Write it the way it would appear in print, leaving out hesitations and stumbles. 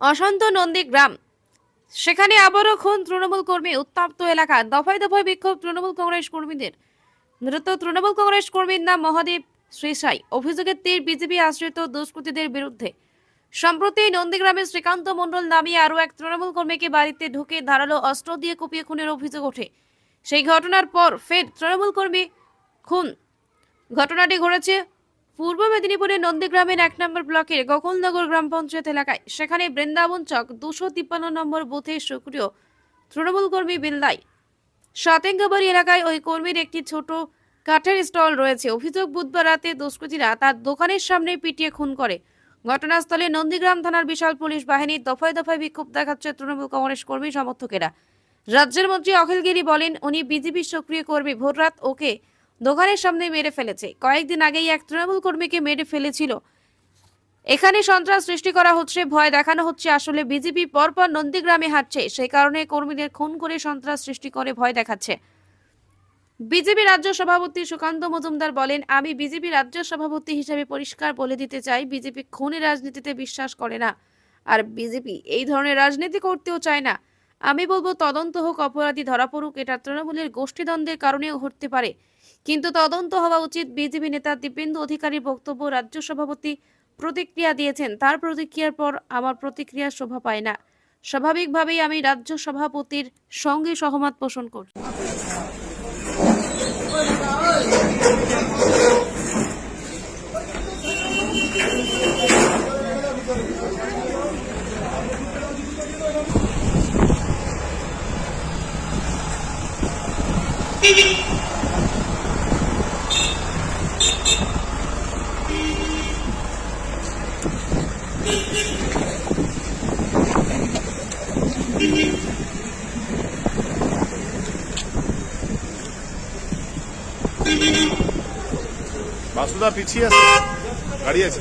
অশান্ত নন্দীগ্রাম, সেখানে আবারও খুন তৃণমূল কর্মী। উত্তপ্ত এলাকা, দফায় দফায় বিক্ষোভ তৃণমূল কংগ্রেস কর্মীদের। মৃত তৃণমূল কংগ্রেস কর্মীর নাম মহাদেব শ্রীসাই। অভিযোগের তীর বিজেপি আশ্রিত দুষ্কৃতীদের বিরুদ্ধে। সম্প্রতি নন্দীগ্রামের শ্রীকান্ত মণ্ডল নামে আরও এক তৃণমূল কর্মীকে বাড়িতে ঢুকে ধারালো অস্ত্র দিয়ে কুপিয়ে খুনের অভিযোগ ওঠে। সেই ঘটনার পর ফের তৃণমূল কর্মী খুন। ঘটনাটি ঘটেছে পূর্ব মেদিনীপুরের নন্দীগ্রামের 1 নম্বর ব্লকের গোকুলনগর গ্রাম পঞ্চায়েত এলাকায়। সেখানে বৃন্দাবন চক 253 নম্বর বুথে সক্রিয় তৃণমূল কর্মী বিল্লাই সাতেঙ্গাবাড়ি এলাকায় ওই কর্মীর একটি ছোট কাঠের স্টল রয়েছে। অভিযোগ, বুধবার রাতে দুষ্কৃতীরা তার দোকানের সামনে পিটিয়ে খুন করে। ঘটনাস্থলে নন্দীগ্রাম থানার বিশাল পুলিশ বাহিনীর। দফায় দফায় বিক্ষোভ দেখাচ্ছে তৃণমূল কংগ্রেস কর্মী সমর্থকেরা। রাজ্যের মন্ত্রী অখিল গিরি বলেন, উনি বিজেপির সক্রিয় কর্মী। ভোররাত ওকে দোকানের সামনে মেরে ফেলেছে। কয়েকদিন আগেই এক তৃণমূল কর্মীকে মেরে ফেলেছিল। এখানে সন্ত্রাস সৃষ্টি করা হচ্ছে, ভয় দেখানো হচ্ছে। আসলে বিজেপি পরপর নন্দীগ্রামে হাঁটছে, সেই কারণে কর্মীদের খুন করে সন্ত্রাস সৃষ্টি করে ভয় দেখাচ্ছে। বিজেপি রাজ্য সভাপতি সুকান্ত মজুমদার বলেন, আমি বিজেপি রাজ্য সভাপতি হিসেবে পরিষ্কার বলে দিতে চাই, বিজেপি খুনের রাজনীতিতে বিশ্বাস করে না, আর বিজেপি এই ধরনের রাজনীতি করতেও চায় না। আমি বলবো তদন্ত হোক, অপরাধী ধরা পড়ুক। এটা তৃণমূলের গোষ্ঠীদ্বন্দ্বের কারণেও ঘটতে পারে, কিন্তু তদন্ত হওয়া উচিত। বিজেপি নেতা দীপেন্দু অধিকারীর বক্তব্য। রাজ্য সভাপতি প্রতিক্রিয়া দিয়েছেন, তার প্রতিক্রিয়ার পর আমার প্রতিক্রিয়া শোভা পায় না। স্বাভাবিকভাবেই আমি রাজ্য সভাপতির সঙ্গে সহমত পোষণ করছি। বাসুদা পিছিয়ে আছে, গাড়ি আছে।